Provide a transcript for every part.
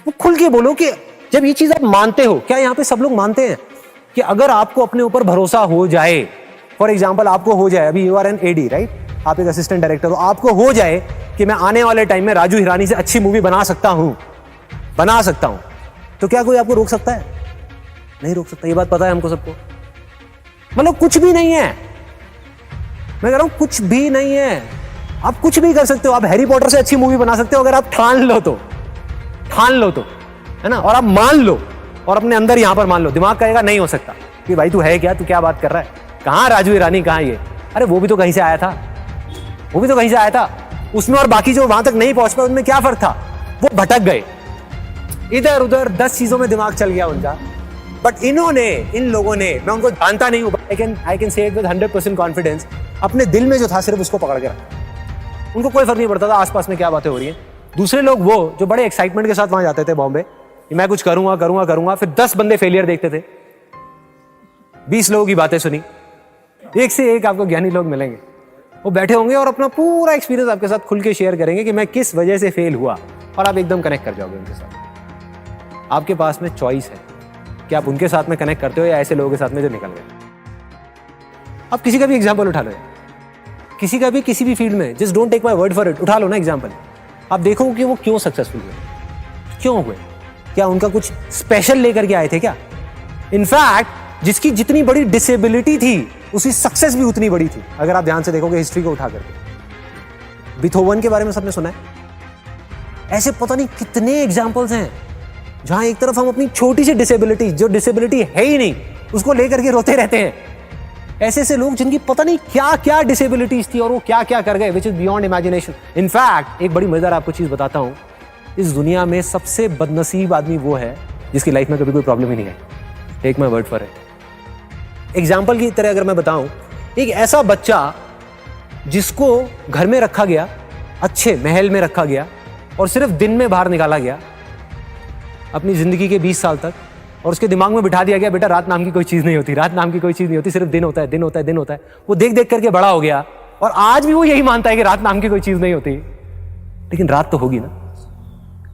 वो खुल के बोलो कि जब ये चीज आप मानते हो, क्या यहाँ पे सब लोग मानते हैं कि अगर आपको अपने ऊपर भरोसा हो जाए, फॉर एग्जाम्पल आपको हो जाए, अभी you are an AD right, आप एक असिस्टेंट डायरेक्टर हो, आपको हो जाए कि मैं आने वाले टाइम में राजू हिरानी से अच्छी मूवी बना सकता हूं, तो क्या कोई आपको रोक सकता है? नहीं रोक सकता। ये बात पता है हमको सबको। मतलब कुछ भी नहीं है, मैं कह रहा हूं कुछ भी नहीं है। आप कुछ भी कर सकते हो, आप हैरी पॉटर से अच्छी मूवी बना सकते हो अगर आप ठान लो तो, है ना, और आप मान लो और अपने अंदर यहां पर मान लो। दिमाग कहेगा नहीं हो सकता कि भाई तू है क्या, तू क्या बात कर रहा है, कहां राजू हिरानी, कहां ये, अरे वो भी तो कहीं से आया था, उसमें और बाकी जो वहां तक नहीं पहुंच पाए उनमें क्या फर्क था? वो भटक गए इधर उधर, 10 चीजों में दिमाग चल गया उनका। बट इन लोगों ने, मैं उनको जानता नहीं हूं, I can say it with 100% confidence, अपने दिल में जो था सिर्फ उसको पकड़ के रखा। उनको कोई फर्क नहीं पड़ता था आसपास में क्या बातें हो रही हैं। दूसरे लोग वो जो बड़े एक्साइटमेंट के साथ वहां जाते थे बॉम्बे, मैं कुछ करूंगा, फिर 10 बंदे फेलियर देखते थे, 20 लोगों की बातें सुनी, एक से एक आपको ज्ञानी लोग मिलेंगे, वो बैठे होंगे और अपना पूरा एक्सपीरियंस आपके साथ खुल के शेयर करेंगे कि मैं किस वजह से फेल हुआ, और आप एकदम कनेक्ट कर जाओगे उनके साथ। आपके पास में चॉइस है कि आप उनके साथ में कनेक्ट करते हो या ऐसे लोगों के साथ में जो निकल गए। आप किसी का भी एग्जाम्पल उठा लो, किसी का भी किसी भी फील्ड में, just don't take my word for it, उठा लो ना एग्जाम्पल। आप देखो कि वो क्यों सक्सेसफुल हुए, क्यों हुए, क्या उनका कुछ स्पेशल लेकर के आए थे क्या? इनफैक्ट जिसकी जितनी बड़ी डिसेबिलिटी थी उसकी सक्सेस भी उतनी बड़ी थी। अगर आप ध्यान से देखोगे हिस्ट्री को उठा करके, बीथोवन के बारे में सबने सुना है, ऐसे पता नहीं कितने एग्जाम्पल्स हैं जहां एक तरफ हम अपनी छोटी सी डिसेबिलिटी, जो डिसेबिलिटी है ही नहीं, उसको लेकर के रोते रहते हैं। ऐसे ऐसे लोग जिनकी पता नहीं क्या क्या डिसेबिलिटीज थी और वो क्या क्या कर गए, which is beyond imagination. In fact एक बड़ी मजेदार आपको चीज बताता हूं, इस दुनिया में सबसे बदनसीब आदमी वो है जिसकी लाइफ में कभी कोई प्रॉब्लम ही नहीं है। Take my word for it. Example की तरह अगर मैं बताऊं, एक ऐसा बच्चा जिसको घर में रखा गया, अच्छे महल में रखा गया, और सिर्फ दिन में बाहर निकाला गया अपनी जिंदगी के 20 साल तक, और उसके दिमाग में बिठा दिया गया बेटा रात नाम की कोई चीज नहीं होती, सिर्फ दिन होता है। वो देख देख करके बड़ा हो गया और आज भी वो यही मानता है कि रात नाम की कोई चीज नहीं होती। लेकिन रात तो होगी ना,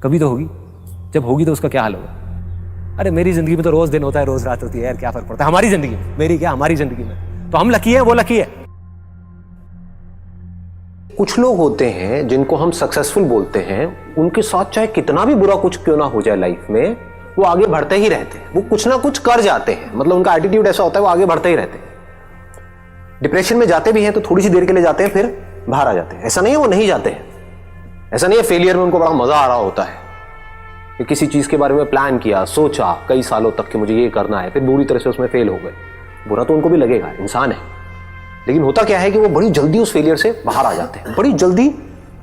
कभी तो होगी, जब होगी तो उसका क्या हाल होगा? अरे मेरी जिंदगी में तो रोज दिन होता है, रोज रात होती है यार, क्या फर्क पड़ता है हमारी जिंदगी में, मेरी क्या, हमारी जिंदगी में तो हम लकी है, वो लकी है। कुछ लोग होते हैं जिनको हम सक्सेसफुल बोलते हैं, उनके साथ चाहे कितना भी बुरा कुछ क्यों ना हो जाए लाइफ में, वो आगे बढ़ते ही रहते हैं, वो कुछ ना कुछ कर जाते हैं। मतलब उनका एटीट्यूड ऐसा होता है, वो आगे बढ़ते ही रहते हैं। डिप्रेशन में जाते भी हैं तो थोड़ी सी देर के लिए जाते हैं, फिर बाहर आ जाते हैं। ऐसा नहीं है वो नहीं जाते हैं, ऐसा नहीं है फेलियर में उनको बड़ा मजा आ रहा होता है कि किसी चीज के बारे में प्लान किया, सोचा कई सालों तक कि मुझे ये करना है, फिर बुरी तरह से उसमें फेल हो गए। बुरा तो उनको भी लगेगा, इंसान है। लेकिन होता क्या है कि वो बड़ी जल्दी उस फेलियर से बाहर आ जाते हैं, बड़ी जल्दी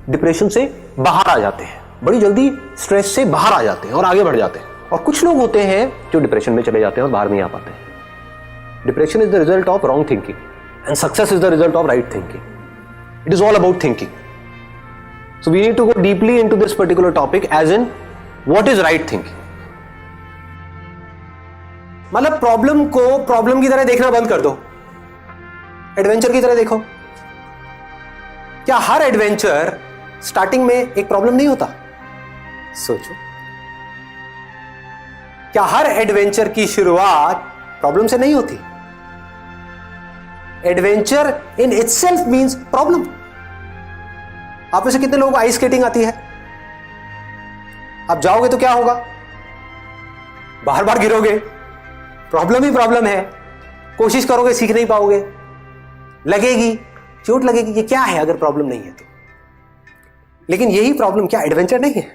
डिप्रेशन से बाहर आ जाते हैं, बड़ी जल्दी स्ट्रेस से बाहर आ जाते हैं और आगे बढ़ जाते हैं। और कुछ लोग होते हैं जो डिप्रेशन में चले जाते हैं और बाहर नहीं आ पाते हैं। Depression is the result of wrong thinking and success is the result of right thinking. It is all about thinking. So we need to go deeply into this particular topic, as in what is right thinking. मतलब problem को problem की तरह देखना बंद कर दो, adventure की तरह देखो। क्या हर एडवेंचर स्टार्टिंग में एक प्रॉब्लम नहीं होता? सोचो, क्या हर एडवेंचर की शुरुआत प्रॉब्लम से नहीं होती? Adventure in itself means problem. आप में से कितने लोगों को आइस स्केटिंग आती है? आप जाओगे तो क्या होगा? बार बार गिरोगे, प्रॉब्लम ही प्रॉब्लम है। कोशिश करोगे, सीख नहीं पाओगे, लगेगी, चोट लगेगी। ये क्या है अगर प्रॉब्लम नहीं है तो? लेकिन यही प्रॉब्लम क्या एडवेंचर नहीं है?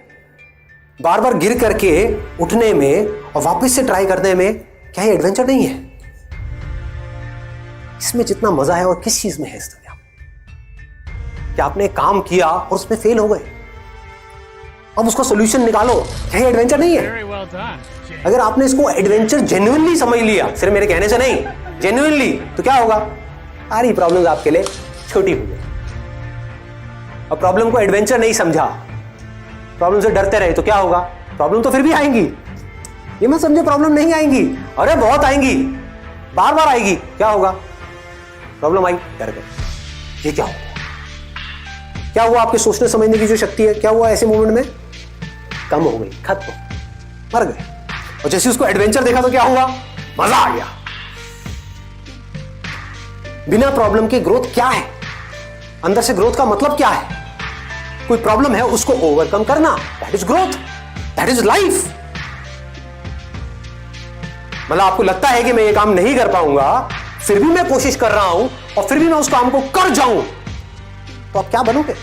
बार बार गिर करके उठने में और वापस से ट्राई करने में क्या ये एडवेंचर नहीं है? इसमें जितना मजा है और किस चीज में है इस दुनिया में? क्या आपने काम किया और उसमें फेल हो गए, अब उसका सोल्यूशन निकालो, क्या ये एडवेंचर नहीं है? अगर आपने इसको एडवेंचर जेन्युइनली समझ लिया, सिर्फ मेरे कहने से नहीं, जेन्युइनली, तो क्या होगा? सारी प्रॉब्लम्स आपके लिए छोटी हो गई। और प्रॉब्लम को एडवेंचर नहीं समझा, प्रॉब्लम से डरते रहे तो क्या होगा? प्रॉब्लम तो फिर भी आएंगी। ये मत समझे प्रॉब्लम नहीं आएंगी, अरे बहुत आएंगी, बार बार आएगी। क्या होगा? प्रॉब्लम आई, डर गए। ये क्या हुआ? क्या हुआ? आपके सोचने समझने की जो शक्ति है, क्या हुआ ऐसे मोमेंट में? कम हो गई, खत्म। मर गए। और जैसे उसको एडवेंचर देखा तो क्या हुआ, मजा आ गया। बिना प्रॉब्लम के ग्रोथ क्या है? अंदर से ग्रोथ का मतलब क्या है? कोई प्रॉब्लम है उसको ओवरकम करना, that is growth, that is life. मतलब आपको लगता है कि मैं ये काम नहीं कर पाऊंगा, फिर भी मैं कोशिश कर रहा हूं और फिर भी मैं उस काम को कर जाऊं, तो आप क्या बनोगे,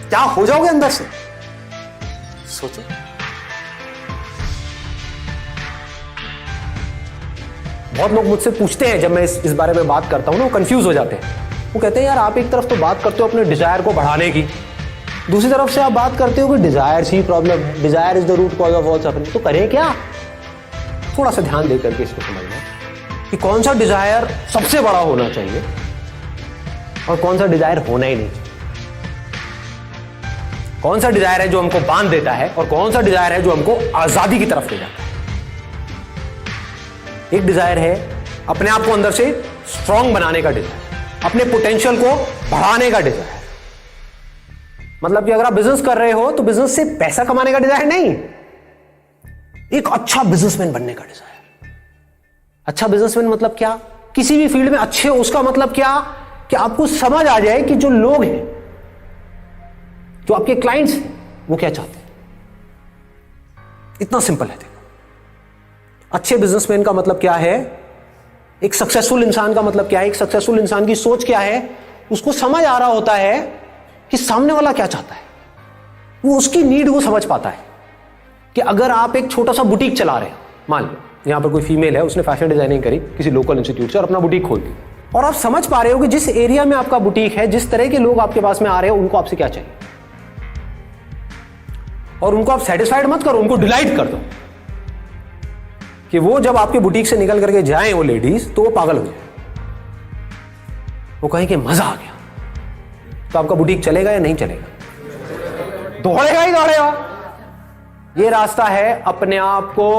क्या हो जाओगे अंदर से? सोचो। बहुत लोग मुझसे पूछते हैं जब मैं इस बारे में बात करता हूं ना, वो कंफ्यूज हो जाते हैं। वो कहते हैं यार आप एक तरफ तो बात करते हो अपने डिजायर को बढ़ाने की, दूसरी तरफ से आप बात करते हो कि डिजायर ही प्रॉब्लम है, desire is the root cause of all suffering. तो करें क्या? थोड़ा सा ध्यान देकर के इसको समझना कि कौन सा डिजायर सबसे बड़ा होना चाहिए और कौन सा डिजायर होना ही नहीं चाहिए। कौन सा डिजायर है जो हमको बांध देता है और कौन सा डिजायर है जो हमको आजादी की तरफ ले जाता है। एक डिजायर है अपने आप को अंदर से स्ट्रांग बनाने का डिजायर, अपने पोटेंशियल को बढ़ाने का डिजायर। मतलब कि अगर आप बिजनेस कर रहे हो तो बिजनेस से पैसा कमाने का डिजायर नहीं, एक अच्छा बिजनेसमैन बनने का डिजायर। अच्छा बिजनेसमैन मतलब क्या? किसी भी फील्ड में अच्छे हो उसका मतलब क्या? कि आपको समझ आ जाए कि जो लोग हैं, जो आपके क्लाइंट्स हैं, वो क्या चाहते हैं। इतना सिंपल है। देखो, अच्छे बिजनेसमैन का मतलब क्या है, एक सक्सेसफुल इंसान का मतलब क्या है, एक सक्सेसफुल इंसान की सोच क्या है, उसको समझ आ रहा होता है कि सामने वाला क्या चाहता है, वो उसकी नीड वो समझ पाता है। कि अगर आप एक छोटा सा बुटीक चला रहे हैं, मान लो यहां पर कोई फीमेल है, उसने फैशन डिजाइनिंग करी किसी लोकल इंस्टीट्यूट से और अपना बुटीक खोल दी, और आप समझ पा रहे हो कि जिस एरिया में आपका बुटीक है, जिस तरह के लोग आपके पास में आ रहे हो, उनको आपसे क्या चाहिए, और उनको आप सेटिस्फाइड मत करो, उनको डिलाइट कर दो कि वो जब आपके बुटीक से निकल करके जाएं वो लेडीज, तो वो पागल हो जाए, वो कहें कि मजा आ गया। तो आपका बुटीक चलेगा या नहीं चलेगा? दौड़ेगा ही दौड़ेगा। ये रास्ता है अपने आप को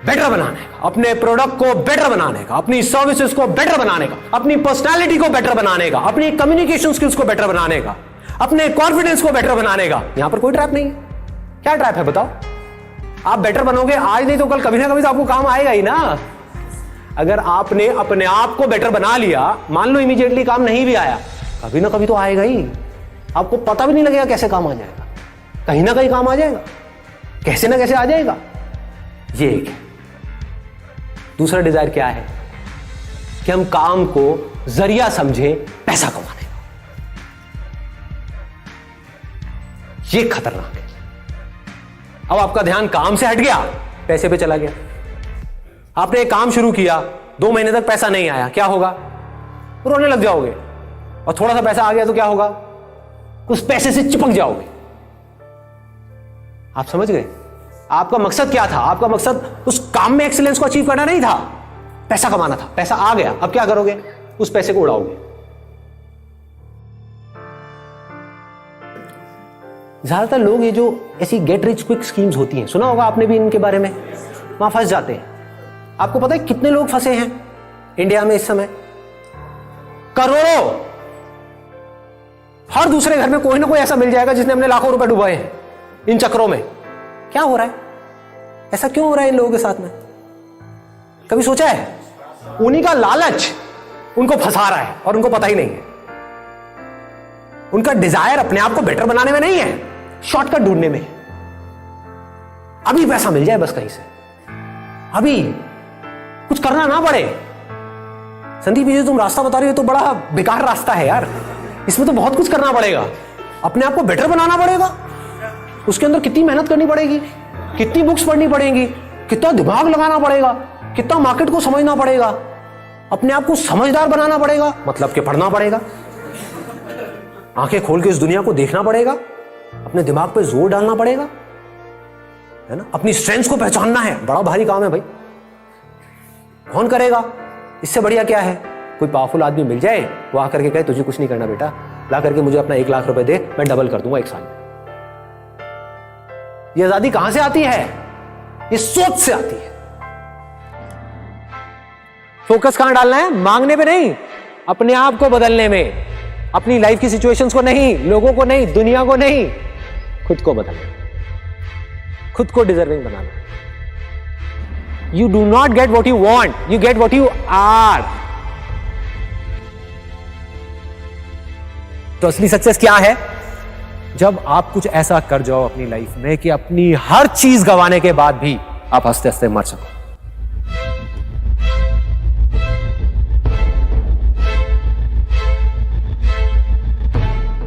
बेटर बनाने का, अपने प्रोडक्ट को बेटर बनाने का, अपनी सर्विसेज को बेटर बनाने का, अपनी पर्सनालिटी को बेटर बनाने का, अपनी कम्युनिकेशन स्किल्स को बेटर बनाने का, अपने कॉन्फिडेंस को बेटर बनाने का। यहां पर कोई ट्रैप नहीं है। क्या ट्रैप है बताओ? आप बेटर बनोगे आज नहीं तो कल, कभी ना कभी तो आपको काम आएगा ही ना। अगर आपने अपने आप को बेटर बना लिया, मान लो इमीडिएटली काम नहीं भी आया, कभी ना कभी तो आएगा ही। आपको पता भी नहीं लगेगा कैसे काम आ जाएगा, कहीं ना कहीं काम आ जाएगा, कैसे ना कैसे आ जाएगा। ये एक है। दूसरा डिजायर क्या है कि हम काम को जरिया समझे पैसा कमाने का। ये खतरनाक है। अब आपका ध्यान काम से हट गया, पैसे पे चला गया। आपने एक काम शुरू किया, 2 महीने तक पैसा नहीं आया, क्या होगा? रोने लग जाओगे। और थोड़ा सा पैसा आ गया तो क्या होगा? उस पैसे से चिपक जाओगे। आप समझ गए? आपका मकसद क्या था? आपका मकसद उस काम में एक्सीलेंस को अचीव करना नहीं था, पैसा कमाना था। पैसा आ गया, अब क्या करोगे? उस पैसे को उड़ाओगे। ज्यादातर लोग ये जो ऐसी गेट रिच क्विक स्कीम्स होती हैं, सुना होगा आपने भी इनके बारे में, वहां फंस जाते हैं। आपको पता है कितने लोग फंसे हैं इंडिया में इस समय? करोड़ों। हर दूसरे घर में कोई ना कोई ऐसा मिल जाएगा जिसने अपने लाखों रुपए डुबाए हैं इन चक्रों में। क्या हो रहा है? ऐसा क्यों हो रहा है इन लोगों के साथ में? कभी सोचा है? उन्हीं का लालच उनको फंसा रहा है और उनको पता ही नहीं है। उनका डिजायर अपने आप को बेटर बनाने में नहीं है, शॉर्टकट ढूंढने में है। अभी पैसा मिल जाए बस कहीं से, अभी कुछ करना ना पड़े। संदीप ये तुम रास्ता बता रहे हो तो बड़ा बेकार रास्ता है यार, इसमें तो बहुत कुछ करना पड़ेगा। अपने आप को बेटर बनाना पड़ेगा, उसके अंदर कितनी मेहनत करनी पड़ेगी, कितनी बुक्स पढ़नी पड़ेंगी, कितना दिमाग लगाना पड़ेगा, कितना मार्केट को समझना पड़ेगा, अपने आप को समझदार बनाना पड़ेगा, मतलब कि पढ़ना पड़ेगा, आंखें खोल के इस दुनिया को देखना पड़ेगा, अपने दिमाग पे जोर डालना पड़ेगा, है ना। अपनी स्ट्रेंथ्स को पहचानना है, बड़ा भारी काम है भाई। कौन करेगा? इससे बढ़िया क्या है? कोई पावरफुल आदमी मिल जाए, वो आकर के कहे तुझे कुछ नहीं करना बेटा, ला करके मुझे अपना 1 लाख रुपए दे, मैं डबल कर दूंगा 1 साल में। ये आजादी कहां से आती है? ये सोच से आती है। फोकस कहां डालना है? मांगने पे नहीं, अपने आप को बदलने में। अपनी लाइफ की सिचुएशंस को नहीं, लोगों को नहीं, दुनिया को नहीं, खुद को बदलना। खुद को डिजर्विंग बनाना। You do not get what you want, you get what you are. तो असली सक्सेस क्या है? जब आप कुछ ऐसा कर जाओ अपनी लाइफ में कि अपनी हर चीज गंवाने के बाद भी आप हंसते हंसते मर सको।